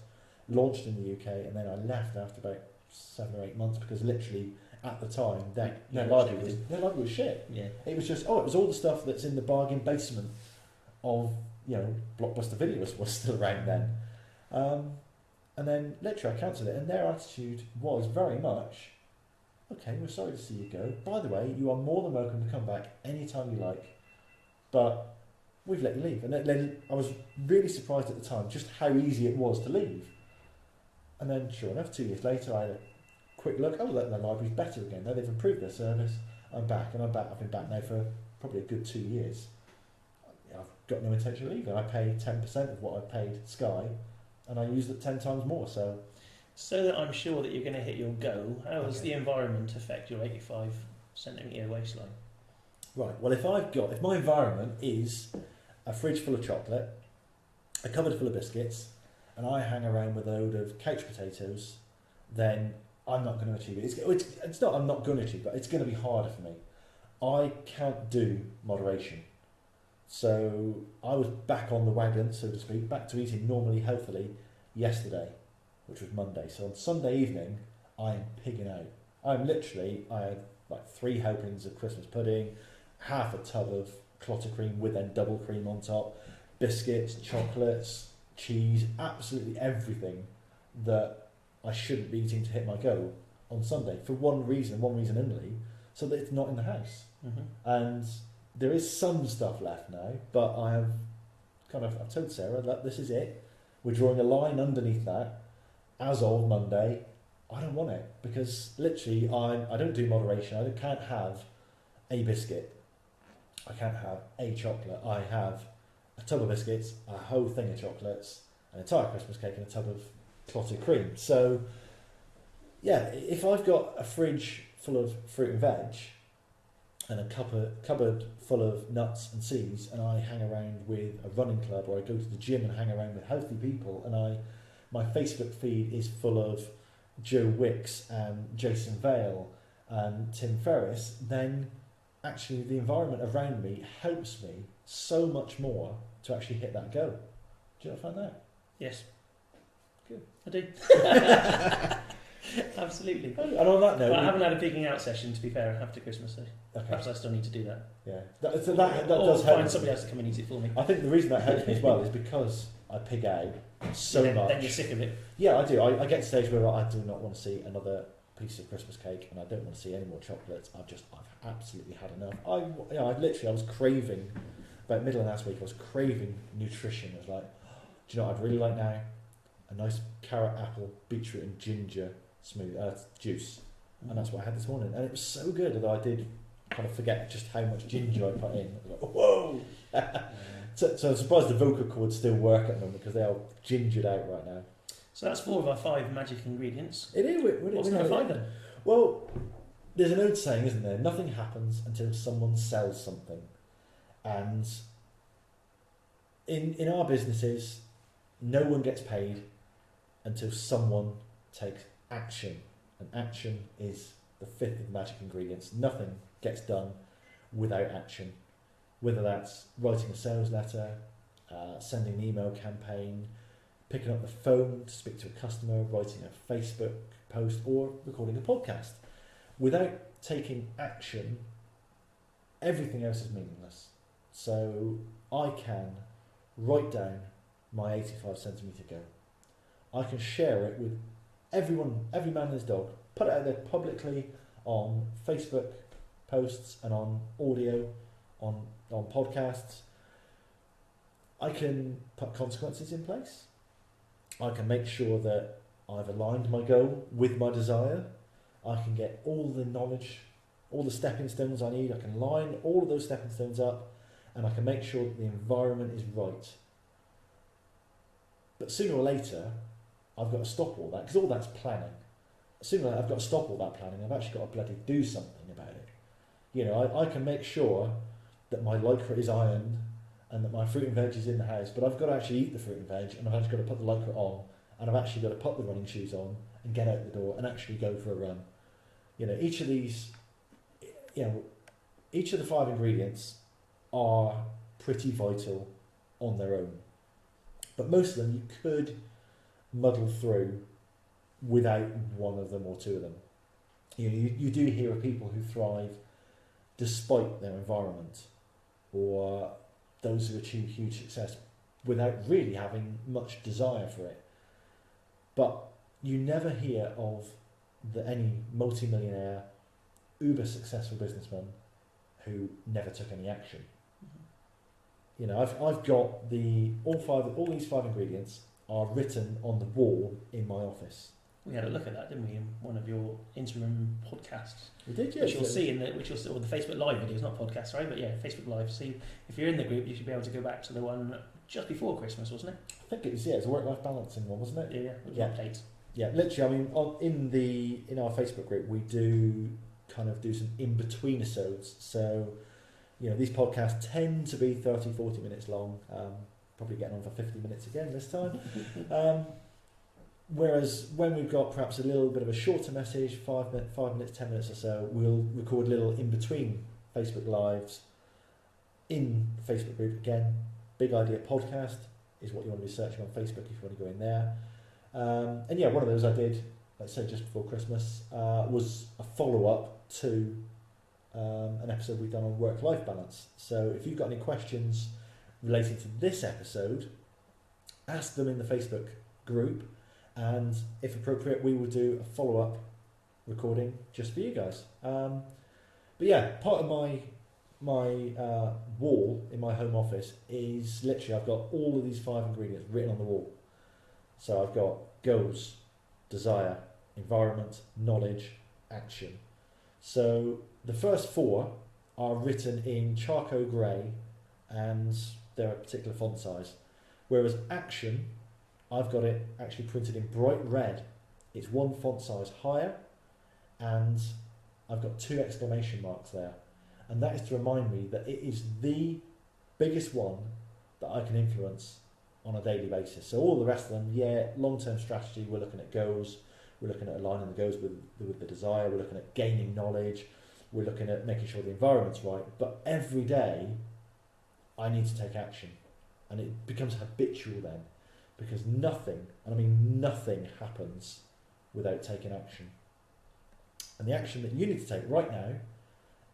launched in the UK, and then I left after about 7 or 8 months because literally at the time their library was shit. Yeah. It was just it was all the stuff that's in the bargain basement of, you know, Blockbuster Video was still around then. And then literally I cancelled it, and their attitude was very much, okay, we're sorry to see you go. By the way, you are more than welcome to come back anytime you like, but we've let you leave. And then I was really surprised at the time just how easy it was to leave. And then sure enough, 2 years later, I had a quick look, oh, their library's better again. Now they've improved their service. I'm back, and I've been back now for probably a good 2 years. I've got no intention of leaving. I pay 10% of what I paid Sky, and I use it 10 times more. So that I'm sure that you're going to hit your goal, how does the environment affect your 85 centimetre waistline? Right, well, if my environment is a fridge full of chocolate, a cupboard full of biscuits, and I hang around with a load of couch potatoes, then I'm not going to achieve it. It's not I'm not going to achieve it, but it's going to be harder for me. I can't do moderation. So I was back on the wagon, so to speak, back to eating normally healthily yesterday, which was Monday. So on Sunday evening, I am pigging out. I had like 3 helpings of Christmas pudding, half a tub of clotted cream with then double cream on top, biscuits, chocolates, cheese, absolutely everything that I shouldn't be eating to hit my goal on Sunday for one reason only, so that it's not in the house. Mm-hmm. And there is some stuff left now, but I've told Sarah that this is it. We're drawing a line underneath that. As of Monday, I don't want it, because literally I don't do moderation. I can't have a biscuit. I can't have a chocolate. I have a tub of biscuits, a whole thing of chocolates, an entire Christmas cake, and a tub of clotted cream. So, yeah, if I've got a fridge full of fruit and veg, and a cupboard full of nuts and seeds, and I hang around with a running club, or I go to the gym and hang around with healthy people, and my Facebook feed is full of Joe Wicks and Jason Vale and Tim Ferriss, then actually the environment around me helps me so much more to actually hit that goal. Do you not find that? Yes. Good. I do. Absolutely. And on that note, Well, I haven't had a pigging out session, to be fair, after Christmas, so okay. perhaps I still need to do that. Yeah, that does or help. find somebody else to come and eat it for me. I think the reason that helps me as well is because I pig out so much. Then you're sick of it. Yeah, I do. I get to a stage where I do not want to see another piece of Christmas cake, and I don't want to see any more chocolates. I've absolutely had enough. I was craving, about middle of last week, I was craving nutrition. I was like, do you know what I'd really like now? A nice carrot, apple, beetroot and ginger juice. And that's what I had this morning. And it was so good that I did kind of forget just how much ginger I put in. I was like, whoa! So I'm surprised the vocal cords still work at the moment, because they are gingered out right now. So that's 4 of our 5 magic ingredients. It is. What's number 5 then? Well, there's an old saying, isn't there? Nothing happens until someone sells something. And in our businesses, no one gets paid until someone takes action. And action is the 5th of the magic ingredients. Nothing gets done without action. Whether that's writing a sales letter, sending an email campaign, picking up the phone to speak to a customer, writing a Facebook post, or recording a podcast. Without taking action, everything else is meaningless. So I can write down my 85 centimetre goal. I can share it with everyone, every man and his dog, put it out there publicly on Facebook posts and on audio, on podcasts. I can put consequences in place. I can make sure that I've aligned my goal with my desire. I can get all the knowledge, all the stepping stones I need. I can line all of those stepping stones up, and I can make sure that the environment is right. But sooner or later, I've got to stop all that, because all that's planning. Sooner or later, I've got to stop all that planning. I've actually got to bloody do something about it. You know, I can make sure that my lycra is ironed and that my fruit and veg is in the house, but I've got to actually eat the fruit and veg, and I've actually got to put the lycra on, and I've actually got to put the running shoes on and get out the door and actually go for a run. You know, each of these, you know, each of the 5 ingredients are pretty vital on their own, but most of them you could muddle through without one of them or 2 of them. You know, you do hear of people who thrive despite their environment, or those who achieve huge success without really having much desire for it. But you never hear of any multi-millionaire, uber successful businessman who never took any action. You know, I've got all these 5 ingredients are written on the wall in my office. We had a look at that, didn't we, in one of your interim podcasts? We did, yes. Which you'll see the Facebook Live videos, not podcasts, right? But yeah, Facebook Live. So if you're in the group, you should be able to go back to the one just before Christmas, wasn't it? I think it was, it's a work-life balancing one, wasn't it? Yeah, with updates. Yeah, literally. I mean, in our Facebook group, we do kind of do some in-between episodes. So, you know, these podcasts tend to be 30, 40 minutes long. Probably getting on for 50 minutes again this time. Whereas when we've got perhaps a little bit of a shorter message, 5 minutes, 10 minutes or so, we'll record little in-between Facebook Lives in the Facebook group. Again, Big Idea Podcast is what you want to be searching on Facebook if you want to go in there. And yeah, one of those I did, let's say just before Christmas, was a follow-up to an episode we've done on work-life balance. So if you've got any questions relating to this episode, ask them in the Facebook group, and if appropriate, we will do a follow-up recording just for you guys. But yeah, part of my wall in my home office is literally, I've got all of these 5 ingredients written on the wall. So I've got goals, desire, environment, knowledge, action. So the first 4 are written in charcoal grey, and they're a particular font size. Whereas action, I've got it actually printed in bright red. It's 1 font size higher, and I've got 2 exclamation marks there. And that is to remind me that it is the biggest one that I can influence on a daily basis. So all the rest of them, yeah, long-term strategy, we're looking at goals, we're looking at aligning the goals with the desire, we're looking at gaining knowledge, we're looking at making sure the environment's right. But every day, I need to take action. And it becomes habitual then, because nothing, and I mean nothing, happens without taking action. And the action that you need to take right now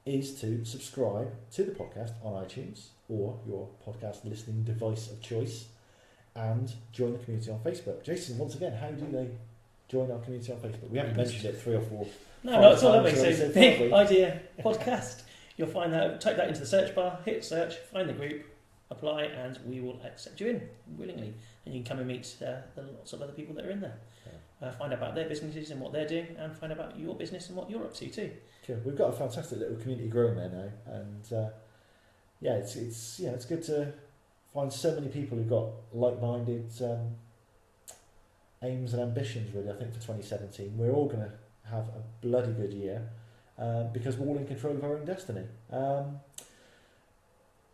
is to subscribe to the podcast on iTunes or your podcast listening device of choice, and join the community on Facebook. Jason, once again, how do they join our community on Facebook? We haven't mentioned it 3 or 4. No, it's all that way. So Big Idea Podcast. You'll find that. Type that into the search bar, hit search, find the group, apply, and we will accept you in willingly. And you can come and meet the lots of other people that are in there. Yeah. Find out about their businesses and what they're doing, and find out about your business and what you're up to too. Cool. We've got a fantastic little community growing there now, and yeah, it's good to find so many people who've got like-minded aims and ambitions. Really, I think for 2017, we're all going to have a bloody good year because we're all in control of our own destiny. Now,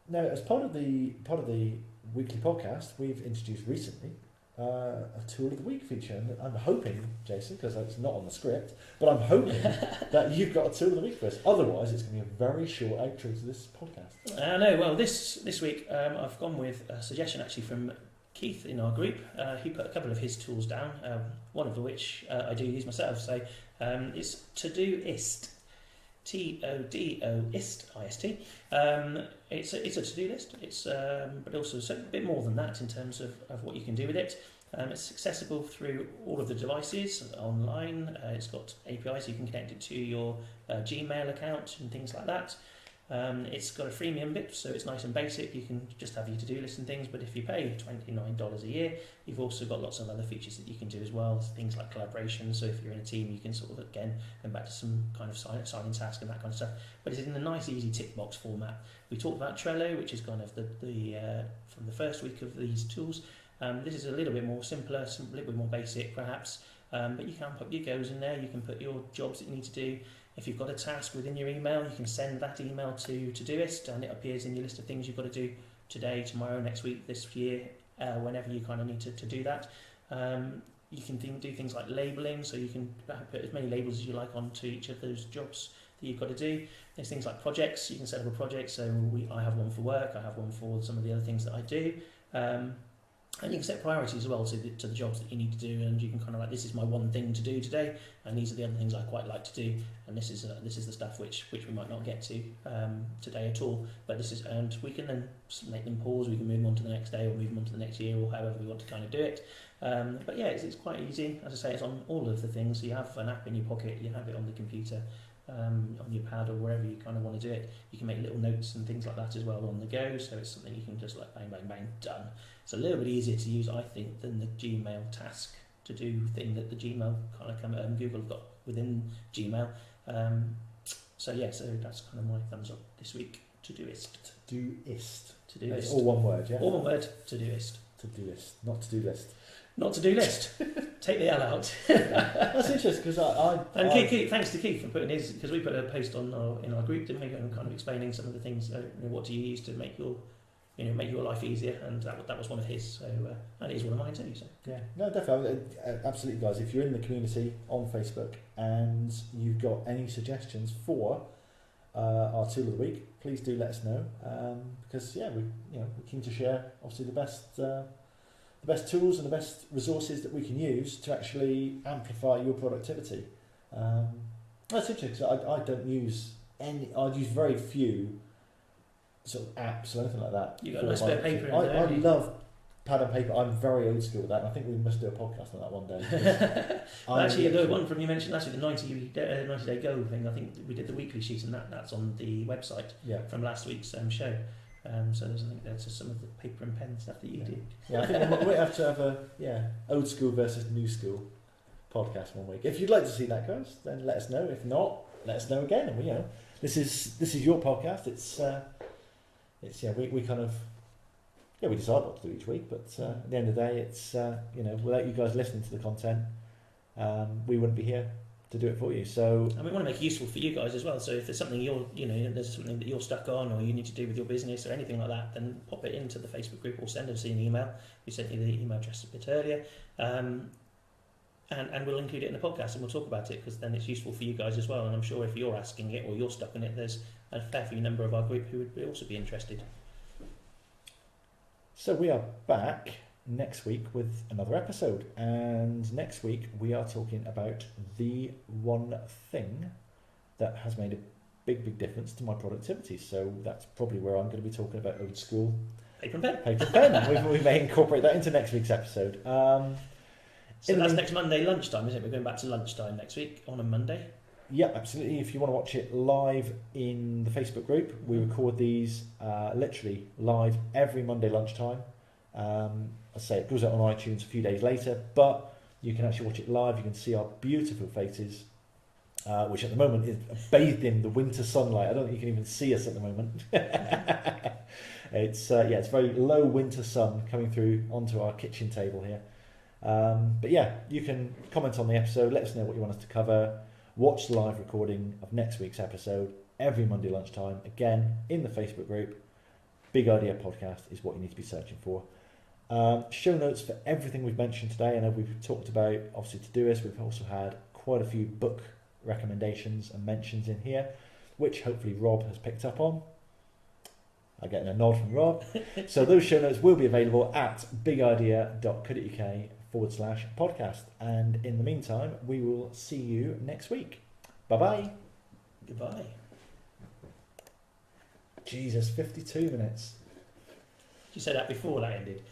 as part of the weekly podcast, we've introduced recently a Tool of the Week feature, and I'm hoping, Jason, because it's not on the script, but I'm hoping that you've got a Tool of the Week for us. Otherwise, it's going to be a very short outro to this podcast. I know. Well, this week I've gone with a suggestion actually from Keith in our group. He put a couple of his tools down, one of which I do use myself. So it's Todoist. Todoist, I-S-T. It's a to-do list. It's but also a bit more than that in terms of what you can do with it. It's accessible through all of the devices online. It's got APIs, you can connect it to your Gmail account and things like that. It's got a freemium bit, so it's nice and basic. You can just have your to-do list and things, but if you pay $29 a year, you've also got lots of other features that you can do as well, things like collaboration. So if you're in a team, you can sort of, again, go back to some kind of signing task and that kind of stuff. But it's in a nice, easy tick box format. We talked about Trello, which is kind of the from the first week of these tools. This is a little bit more simpler, a little bit more basic, perhaps. But you can put your goals in there, you can put your jobs that you need to do. If you've got a task within your email, you can send that email to Todoist, and it appears in your list of things you've got to do today, tomorrow, next week, this year, whenever you kind of need to do that. You can do things like labelling, so you can put as many labels as you like onto each of those jobs that you've got to do. There's things like projects. You can set up a project, so I have one for work, I have one for some of the other things that I do. And you can set priorities as well to the jobs that you need to do, and you can kind of like, this is my one thing to do today, and these are the other things I quite like to do, and this is the stuff which we might not get to today at all. But and we can then make them pause. We can move them on to the next day, or move them on to the next year, or however we want to kind of do it. But yeah, it's quite easy. As I say, it's on all of the things. So you have an app in your pocket, you have it on the computer, on your pad, or wherever you kind of want to do it. You can make little notes and things like that as well on the go, so it's something you can just like bang, bang, bang, done. It's a little bit easier to use, I think, than the Gmail task to do thing that the Gmail kind of Google have got within Gmail. So that's kind of my thumbs up this week. Todoist. Todoist. Todoist. It's all one word, yeah? All one word, Todoist. Todoist, not to-do list. Not to-do list. Take the L out. That's interesting, because Keith, thanks to Keith for putting his, because we put a post in our group, didn't we, and kind of explaining some of the things, what do you use to make your life easier, and that was one of his, so and it is one of mine too. So yeah, no, definitely, absolutely, guys. If you're in the community on Facebook and you've got any suggestions for our tool of the week, please do let us know, because we're keen to share obviously the best tools and the best resources that we can use to actually amplify your productivity. That's interesting, because I don't use any. I'd use very few sort of apps or anything like that. You got a nice bit of paper in there. I love pad and paper. I'm very old school with that, and I think we must do a podcast on that one day. Actually, the one from you mentioned last week, the 90-day goal thing, I think we did the weekly sheet, and that's on the website from last week's show. So I think there's some of the paper and pen stuff that you do. Yeah, I think we have to have a old school versus new school podcast one week. If you'd like to see that, guys, then let us know. If not, let us know again. And this is your podcast. We kind of we decide what to do each week, but at the end of the day, it's without you guys listening to the content, we wouldn't be here to do it for you. So, and we want to make it useful for you guys as well. So if there's something there's something that you're stuck on, or you need to do with your business or anything like that, then pop it into the Facebook group or send us an email. We sent you the email address a bit earlier, and we'll include it in the podcast, and we'll talk about it, because then it's useful for you guys as well. And I'm sure if you're asking it or you're stuck in it, there's a fair few number of our group who would also be interested. So we are back next week with another episode, and next week we are talking about the one thing that has made a big difference to my productivity. So that's probably where I'm going to be talking about old school paper and pen. Paper and pen. we may incorporate that into next week's episode. So that's next Monday lunchtime, isn't it? We're going back to lunchtime next week on a Monday. Yeah, absolutely. If you want to watch it live in the Facebook group, we record these literally live every Monday lunchtime. I say it goes out on iTunes a few days later, but you can actually watch it live. You can see our beautiful faces, which at the moment is bathed in the winter sunlight. I don't think you can even see us at the moment. It's very low winter sun coming through onto our kitchen table here. But yeah, you can comment on the episode, let us know what you want us to cover, watch the live recording of next week's episode every Monday lunchtime, again in the Facebook group. Big Idea Podcast is what you need to be searching for. Show notes for everything we've mentioned today. I know we've talked about, obviously, Todoist. We've also had quite a few book recommendations and mentions in here, which hopefully Rob has picked up on. I'm getting a nod from Rob. So those show notes will be available at bigidea.co.uk/podcast. And in the meantime, we will see you next week. Bye-bye. Goodbye. Jesus, 52 minutes. You said that before that ended.